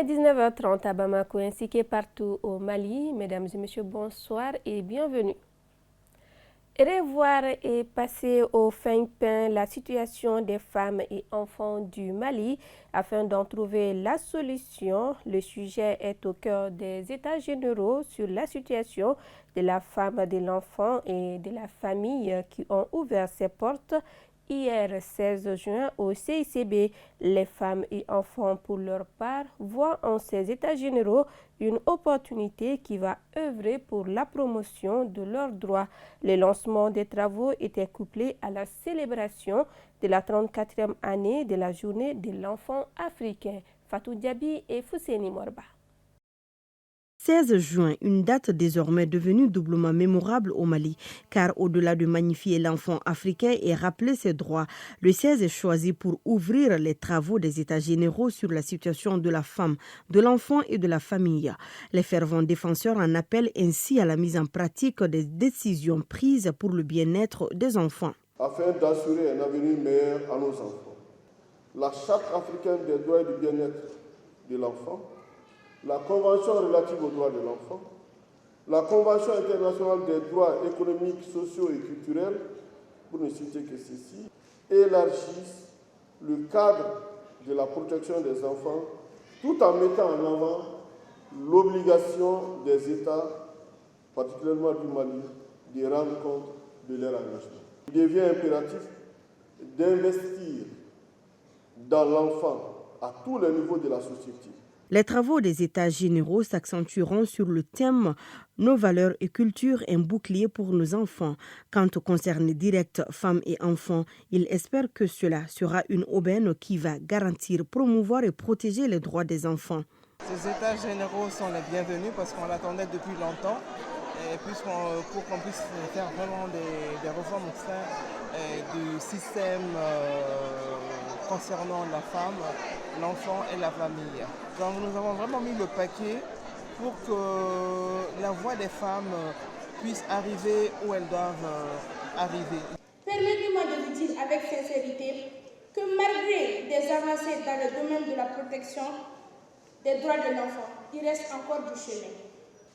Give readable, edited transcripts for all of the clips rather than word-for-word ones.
est 19h30 à Bamako ainsi que partout au Mali. Mesdames et messieurs, bonsoir et bienvenue. Revoir et passer au fin pain la situation des femmes et enfants du Mali afin d'en trouver la solution. Le sujet est au cœur des États généraux sur la situation de la femme, de l'enfant et de la famille qui ont ouvert ses portes hier 16 juin au CICB. Les femmes et enfants, pour leur part, voient en ces États généraux une opportunité qui va œuvrer pour la promotion de leurs droits. Le lancement des travaux était couplé à la célébration de la 34e année de la journée de l'enfant africain. Fatou Diaby et Fousséni Morba. 16 juin, une date désormais devenue doublement mémorable au Mali, car au-delà de magnifier l'enfant africain et rappeler ses droits, le 16 est choisi pour ouvrir les travaux des États généraux sur la situation de la femme, de l'enfant et de la famille. Les fervents défenseurs en appellent ainsi à la mise en pratique des décisions prises pour le bien-être des enfants. Afin d'assurer un avenir meilleur à nos enfants, la Charte africaine des droits et du bien-être de l'enfant, la Convention relative aux droits de l'enfant, la Convention internationale des droits économiques, sociaux et culturels, pour ne citer que ceci, élargissent le cadre de la protection des enfants tout en mettant en avant l'obligation des États, particulièrement du Mali, de rendre compte de leur engagement. Il devient impératif d'investir dans l'enfant à tous les niveaux de la société. Les travaux des États généraux s'accentueront sur le thème « Nos valeurs et culture, un bouclier pour nos enfants ». Quant aux concernés directs, femmes et enfants, ils espèrent que cela sera une aubaine qui va garantir, promouvoir et protéger les droits des enfants. Ces États généraux sont les bienvenus parce qu'on l'attendait depuis longtemps. Et pour qu'on puisse faire vraiment des réformes au sein du système concernant la femme, l'enfant et la famille. Donc nous avons vraiment mis le paquet pour que la voix des femmes puisse arriver où elles doivent arriver. Permettez-moi de vous dire avec sincérité que malgré des avancées dans le domaine de la protection des droits de l'enfant, il reste encore du chemin.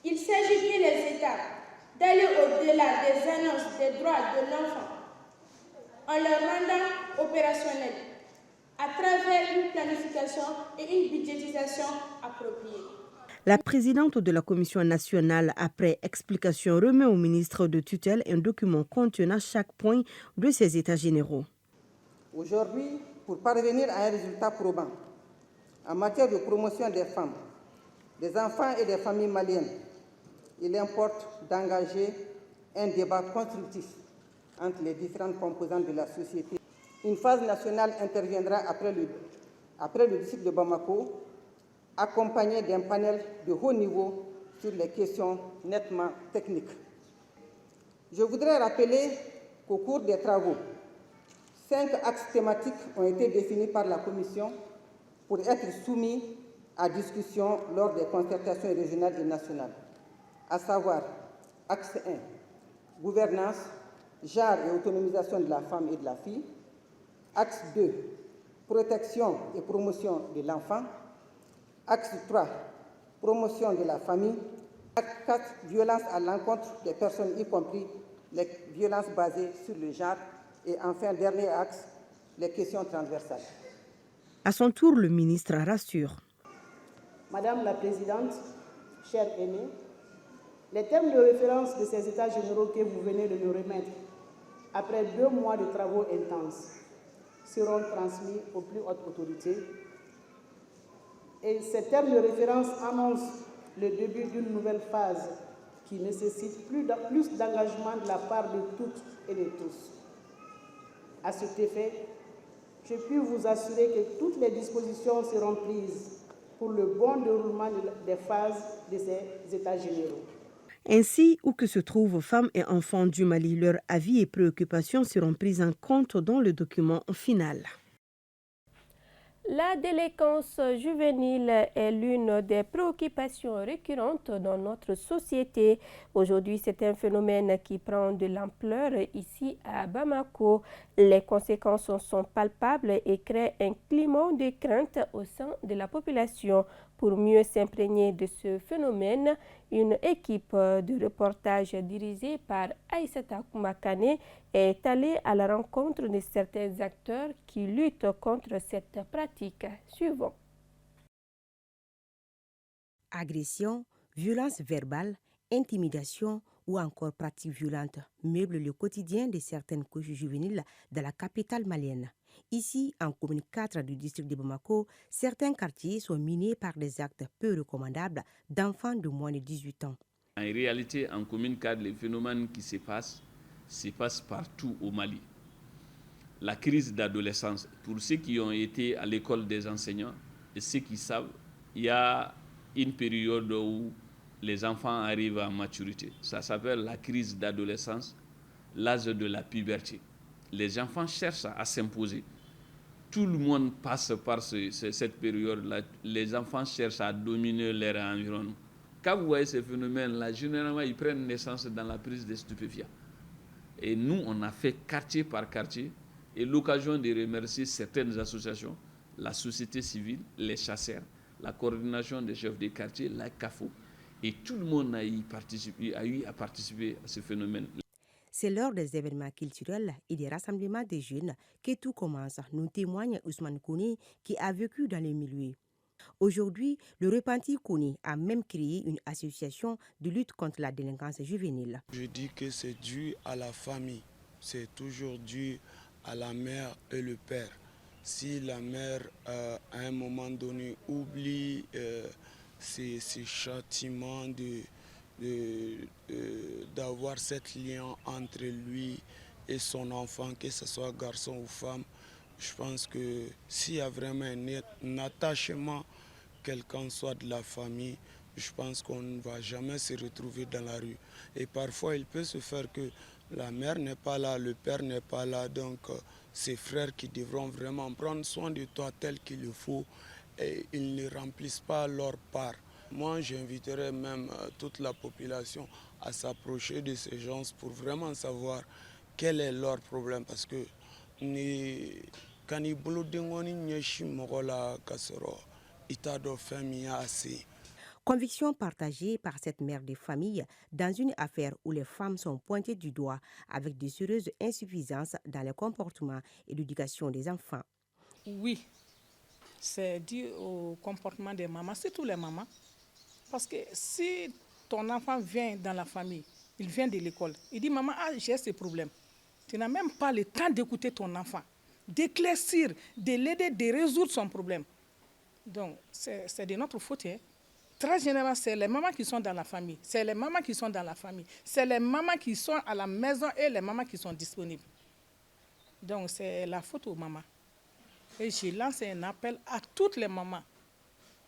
Il s'agit pour les États d'aller au-delà des annonces des droits de l'enfant en leur rendant opérationnels à travers une planification et une budgétisation appropriée. La présidente de la Commission nationale, après explication, remet au ministre de tutelle un document contenant chaque point de ces États généraux. Aujourd'hui, pour parvenir à un résultat probant en matière de promotion des femmes, des enfants et des familles maliennes, il importe d'engager un débat constructif entre les différentes composantes de la société. Une phase nationale interviendra après le district de Bamako, accompagnée d'un panel de haut niveau sur les questions nettement techniques. Je voudrais rappeler qu'au cours des travaux, 5 axes thématiques ont été définis par la Commission pour être soumis à discussion lors des concertations régionales et nationales, à savoir axe 1, gouvernance, genre et autonomisation de la femme et de la fille, axe 2, protection et promotion de l'enfant, axe 3, promotion de la famille, axe 4, violence à l'encontre des personnes, y compris les violences basées sur le genre, et enfin, dernier axe, les questions transversales. À son tour, le ministre rassure. Madame la Présidente, chère aînée, les termes de référence de ces États généraux que vous venez de nous remettre, après 2 mois de travaux intenses, seront transmis aux plus hautes autorités. Et ces termes de référence annoncent le début d'une nouvelle phase qui nécessite plus d'engagement de la part de toutes et de tous. À cet effet, je puis vous assurer que toutes les dispositions seront prises pour le bon déroulement des phases de ces États généraux. Ainsi, où que se trouvent femmes et enfants du Mali, leurs avis et préoccupations seront prises en compte dans le document final. La délinquance juvénile est l'une des préoccupations récurrentes dans notre société. Aujourd'hui, c'est un phénomène qui prend de l'ampleur ici à Bamako. Les conséquences sont palpables et créent un climat de crainte au sein de la population. Pour mieux s'imprégner de ce phénomène, une équipe de reportage dirigée par Aïssata Koumakane est allée à la rencontre de certains acteurs qui luttent contre cette pratique. Suivons. Agression, violence verbale, intimidation ou encore pratiques violentes meublent le quotidien de certaines couches juvéniles de la capitale malienne. Ici, en commune 4 du district de Bamako, certains quartiers sont minés par des actes peu recommandables d'enfants de moins de 18 ans. En réalité, en commune 4, les phénomènes qui se passent partout au Mali. La crise d'adolescence, pour ceux qui ont été à l'école des enseignants et ceux qui savent, il y a une période où les enfants arrivent à maturité. Ça s'appelle la crise d'adolescence, l'âge de la puberté. Les enfants cherchent à s'imposer. Tout le monde passe par cette période-là. Les enfants cherchent à dominer leur environnement. Quand vous voyez ces phénomènes-là, généralement, ils prennent naissance dans la prise des stupéfiants. Et nous, on a fait quartier par quartier, et l'occasion de remercier certaines associations, la société civile, les chasseurs, la coordination des chefs de quartier, la CAFO, et tout le monde a eu à participer à ce phénomène. C'est lors des événements culturels et des rassemblements des jeunes que tout commence, nous témoigne Ousmane Kone qui a vécu dans le milieu. Aujourd'hui, le repenti Kone a même créé une association de lutte contre la délinquance juvénile. Je dis que c'est dû à la famille, c'est toujours dû à la mère et le père. Si la mère, à un moment donné, oublie ces châtiments d'avoir cet lien entre lui et son enfant, que ce soit garçon ou femme, je pense que s'il y a vraiment un attachement, quelqu'un soit de la famille, je pense qu'on ne va jamais se retrouver dans la rue. Et parfois, il peut se faire que la mère n'est pas là, le père n'est pas là, donc ces frères qui devront vraiment prendre soin de toi tel qu'il le faut, et ils ne remplissent pas leur part. Moi, j'inviterais même toute la population à s'approcher de ces gens pour vraiment savoir quel est leur problème. Parce que Conviction partagée par cette mère de famille dans une affaire où les femmes sont pointées du doigt avec de sérieuses insuffisances dans le comportement et l'éducation des enfants. Oui, c'est dû au comportement des mamans, surtout les mamans. Parce que si ton enfant vient dans la famille, il vient de l'école, il dit « Maman, j'ai ce problème ». Tu n'as même pas le temps d'écouter ton enfant, d'éclaircir, de l'aider, de résoudre son problème. Donc, c'est de notre faute. Hein. Très généralement, c'est les mamans qui sont dans la famille. C'est les mamans qui sont dans la famille. C'est les mamans qui sont à la maison et les mamans qui sont disponibles. Donc, c'est la faute aux mamans. Et je lance un appel à toutes les mamans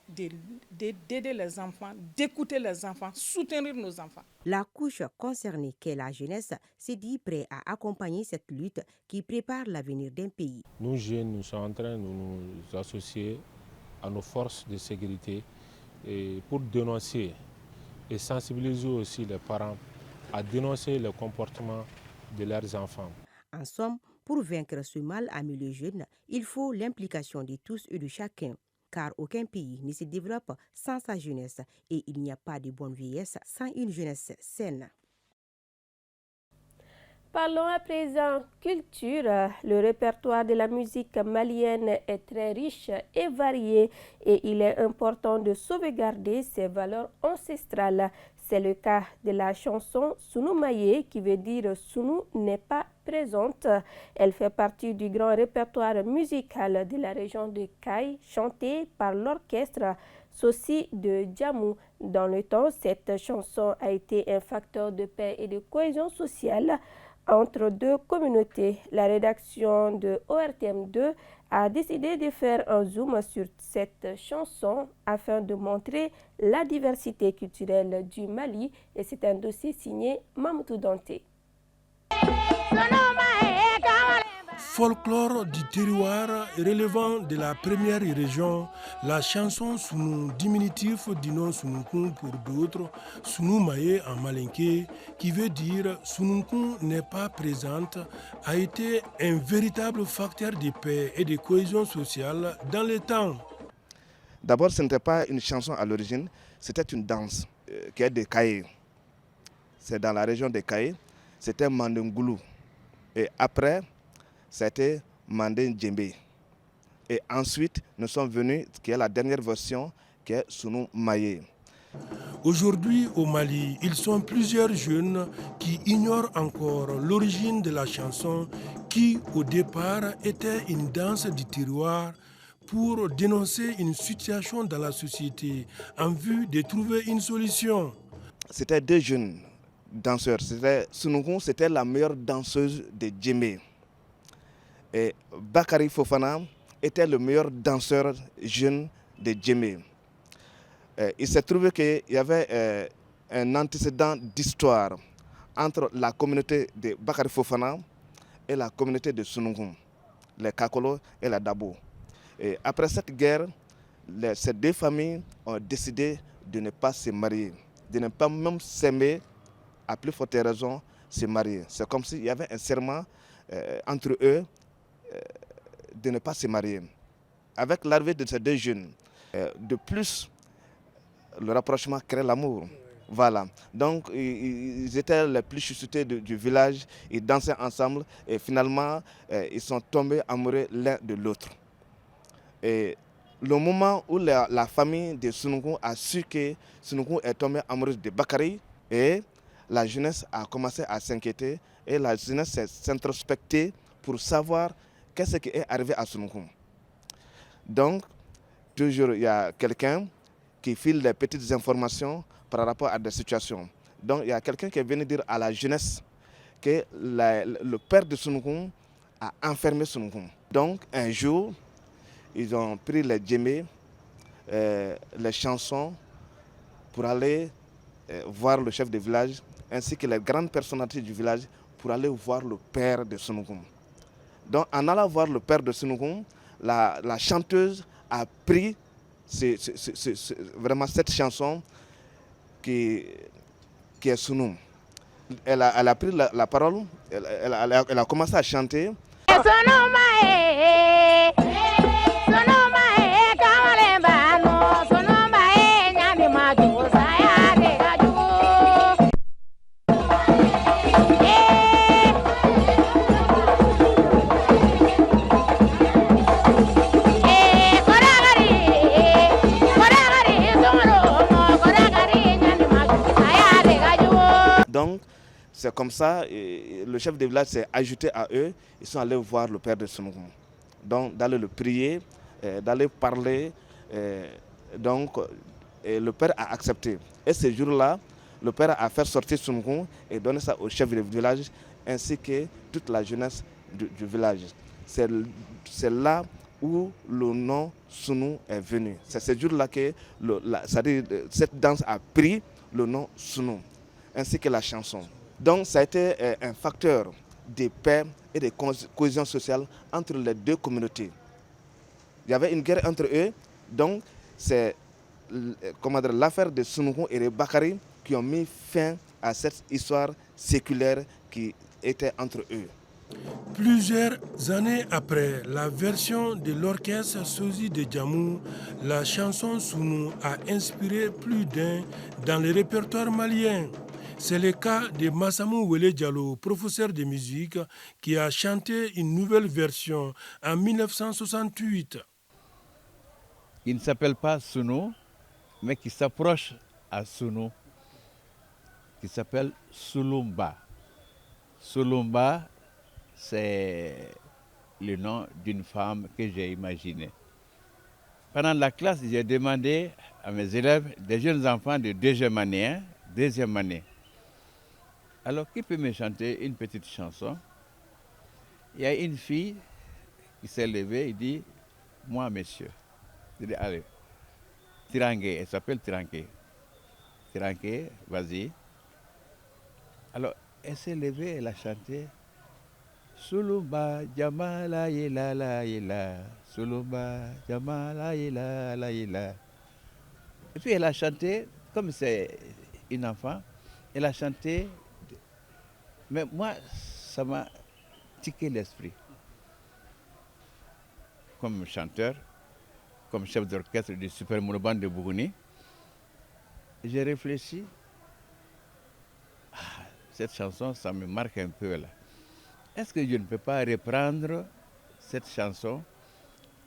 d'aider les enfants, d'écouter les enfants, soutenir nos enfants. La couche concernée qu'est la jeunesse s'est dit prêt à accompagner cette lutte qui prépare l'avenir d'un pays. Nous jeunes, nous sommes en train de nous associer à nos forces de sécurité et pour dénoncer et sensibiliser aussi les parents à dénoncer le comportement de leurs enfants. En somme, pour vaincre ce mal à milieu jeune, il faut l'implication de tous et de chacun. Car aucun pays ne se développe sans sa jeunesse et il n'y a pas de bonne vieillesse sans une jeunesse saine. Parlons à présent culture. Le répertoire de la musique malienne est très riche et varié et il est important de sauvegarder ses valeurs ancestrales. C'est le cas de la chanson Sounou Maye qui veut dire Sounou n'est pas présente. Elle fait partie du grand répertoire musical de la région de Kaye, chantée par l'orchestre Sossi de Djamou. Dans le temps, cette chanson a été un facteur de paix et de cohésion sociale entre deux communautés. La rédaction de ORTM2 a décidé de faire un zoom sur cette chanson afin de montrer la diversité culturelle du Mali et c'est un dossier signé Mamoudou Danté. Folklore du terroir relevant de la première région, la chanson Sounou, diminutif du nom Sounoukun pour d'autres, Sounou Maye en malinké, qui veut dire Sounoukun n'est pas présente, a été un véritable facteur de paix et de cohésion sociale dans le temps. D'abord, ce n'était pas une chanson à l'origine, c'était une danse qui est de Kaye. C'est dans la région de Kaye, c'était Mandengulu. Et après, c'était Mandé Djembe. Et ensuite, nous sommes venus, qui est la dernière version, qui est Sunu Maye. Aujourd'hui, au Mali, ils sont plusieurs jeunes qui ignorent encore l'origine de la chanson qui, au départ, était une danse du tiroir pour dénoncer une situation dans la société en vue de trouver une solution. C'était deux jeunes danseurs. Sunugun, c'était la meilleure danseuse de Djembe. Et Bakary Fofana était le meilleur danseur jeune de Djembe. Il s'est trouvé qu'il y avait un antécédent d'histoire entre la communauté de Bakary Fofana et la communauté de Sunugun, les Kakolo et les Dabo. Et après cette guerre, ces deux familles ont décidé de ne pas se marier, de ne pas même s'aimer, à plus forte raison se marier. C'est comme s'il y avait un serment entre eux de ne pas se marier. Avec l'arrivée de ces deux jeunes, de plus, le rapprochement crée l'amour. Voilà. Donc, ils étaient les plus chuchotés du village, ils dansaient ensemble et finalement, ils sont tombés amoureux l'un de l'autre. Et le moment où la famille de Sunugun a su que Sunugun est tombée amoureuse de Bakary, et la jeunesse a commencé à s'inquiéter et la jeunesse s'est introspectée pour savoir qu'est-ce qui est arrivé à Sunugun. Donc, toujours, il y a quelqu'un qui file des petites informations par rapport à des situations. Donc, il y a quelqu'un qui est venu dire à la jeunesse que le père de Sunugun a enfermé Sunugun. Donc, un jour, ils ont pris les djembés, les chansons, pour aller voir le chef de village, ainsi que les grandes personnalités du village, pour aller voir le père de Sunugun. Donc, en allant voir le père de Sunugun, la chanteuse a pris vraiment cette chanson qui est Sunum. Elle a pris la parole, elle a commencé à chanter. Donc, c'est comme ça, le chef de village s'est ajouté à eux, ils sont allés voir le père de Sunugun. Donc, d'aller le prier, d'aller parler, le père a accepté. Et ce jour-là, le père a fait sortir Sunugun et donné ça au chef de village, ainsi que toute la jeunesse du village. C'est là où le nom Sunu est venu. C'est ce jour-là que cette danse a pris le nom Sunu, ainsi que la chanson. Donc ça a été un facteur de paix et de cohésion sociale entre les deux communautés. Il y avait une guerre entre eux, donc c'est l'affaire de Sunugun et de Bakary qui ont mis fin à cette histoire séculaire qui était entre eux. Plusieurs années après la version de l'orchestre Sosi de Djamou, la chanson Sunu a inspiré plus d'un dans le répertoire malien. C'est le cas de Massamou Wele Diallo, professeur de musique, qui a chanté une nouvelle version en 1968. Il ne s'appelle pas Sunu, mais qui s'approche à Sunu, qui s'appelle Sulumba. Sulumba, c'est le nom d'une femme que j'ai imaginée. Pendant la classe, j'ai demandé à mes élèves, des jeunes enfants de deuxième année, alors qui peut me chanter une petite chanson? Il y a une fille qui s'est levée et dit, moi monsieur. Je dis, allez, Tirangue, elle s'appelle Tirangue. Tirangue, vas-y. Alors, elle s'est levée, elle a chanté. Sulumba, Jamala, Yela, la, Yela. Sulumba, Jamala, Yela, la, Yela. Et puis elle a chanté, comme c'est une enfant, elle a chanté. Mais moi, ça m'a tiqué l'esprit. Comme chanteur, comme chef d'orchestre du Super Monoban de Bougouni. J'ai réfléchi. Cette chanson, ça me marque un peu là. Est-ce que je ne peux pas reprendre cette chanson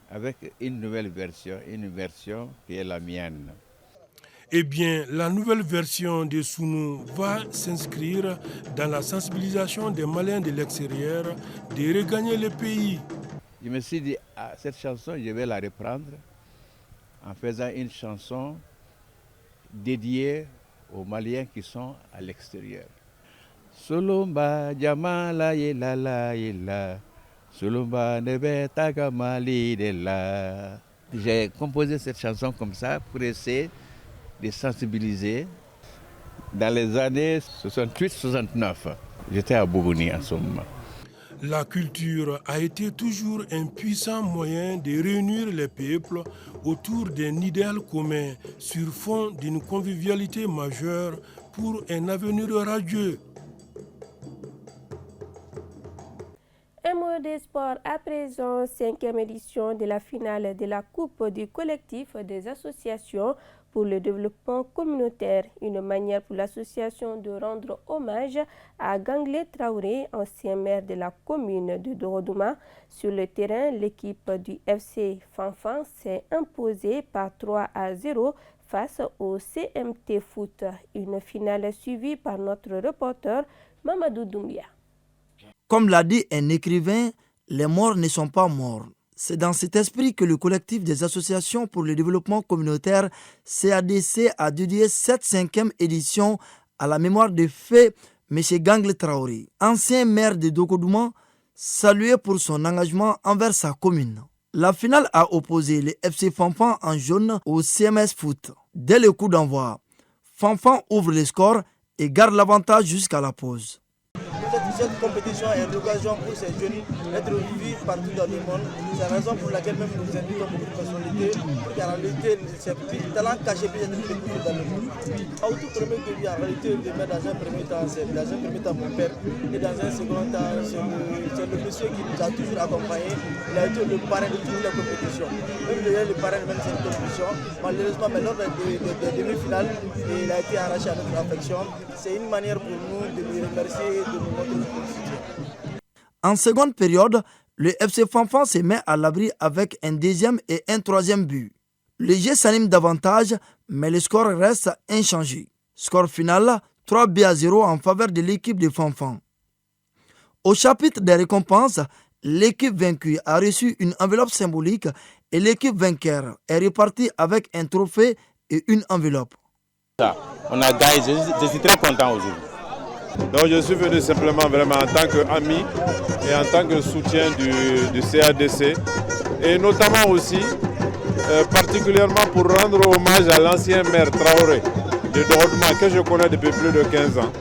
avec une nouvelle version, une version qui est la mienne? Eh bien, la nouvelle version de Sounou va s'inscrire dans la sensibilisation des Maliens de l'extérieur de regagner le pays. Je me suis dit, cette chanson, je vais la reprendre en faisant une chanson dédiée aux Maliens qui sont à l'extérieur. Solomba Jamala Yelala Yela, Solomba Nebe Tagamali Dela. J'ai composé cette chanson comme ça pour essayer de sensibiliser. Dans les années 68-69, j'étais à Bougouni en ce moment. La culture a été toujours un puissant moyen de réunir les peuples autour d'un idéal commun sur fond d'une convivialité majeure pour un avenir radieux. Un mot des sports à présent, 5e édition de la finale de la Coupe du collectif des associations pour le développement communautaire, une manière pour l'association de rendre hommage à Ganglé Traoré, ancien maire de la commune de Dorodouma. Sur le terrain, l'équipe du FC Fanfan s'est imposée par 3-0 face au CMT Foot, une finale suivie par notre reporter Mamadou Doumbia. Comme l'a dit un écrivain, les morts ne sont pas morts. C'est dans cet esprit que le collectif des associations pour le développement communautaire CADC a dédié cette 5e édition à la mémoire de feu M. Ganglé Traoré, ancien maire de Dokodouma, salué pour son engagement envers sa commune. La finale a opposé le FC Fanfan en jaune au CMS Foot. Dès le coup d'envoi, Fanfan ouvre le score et garde l'avantage jusqu'à la pause. Cette compétition est l'occasion pour ces jeunes d'être vus partout dans le monde. C'est la raison pour laquelle même nous invitons beaucoup de personnalités pour qu'en réalité ces petits talents cachés puissent être découverts dans le monde. Au tout premier début, en réalité, le maire dans un premier temps, mon père, et dans un second temps, c'est le monsieur qui nous a toujours accompagnés. Il a été le parrain de toutes les compétitions. Même le parrain de cette compétition, malheureusement, mais lors des demi-finales, il a été arraché à notre affection. C'est une manière pour nous de lui remercier et de nous montrer notre soutien. En seconde période, le FC Fanfan se met à l'abri avec un deuxième et un troisième but. Le jeu s'anime davantage, mais le score reste inchangé. Score final 3-0 en faveur de l'équipe de Fanfan. Au chapitre des récompenses, l'équipe vaincue a reçu une enveloppe symbolique et l'équipe vainqueur est repartie avec un trophée et une enveloppe. On a gagné, je suis très content aujourd'hui. Donc je suis venu simplement vraiment en tant qu'ami et en tant que soutien du CADC et notamment aussi particulièrement pour rendre hommage à l'ancien maire Traoré de Dorodouma que je connais depuis plus de 15 ans.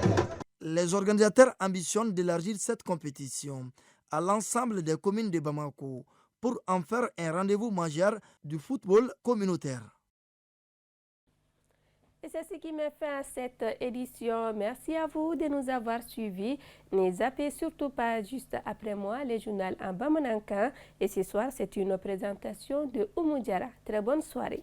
Les organisateurs ambitionnent d'élargir cette compétition à l'ensemble des communes de Bamako pour en faire un rendez-vous majeur du football communautaire. Et c'est ce qui met fin à cette édition. Merci à vous de nous avoir suivis. Ne zappez surtout pas juste après moi les journaux en Bamanankan. Et ce soir, c'est une présentation de Oumou Diarra. Très bonne soirée.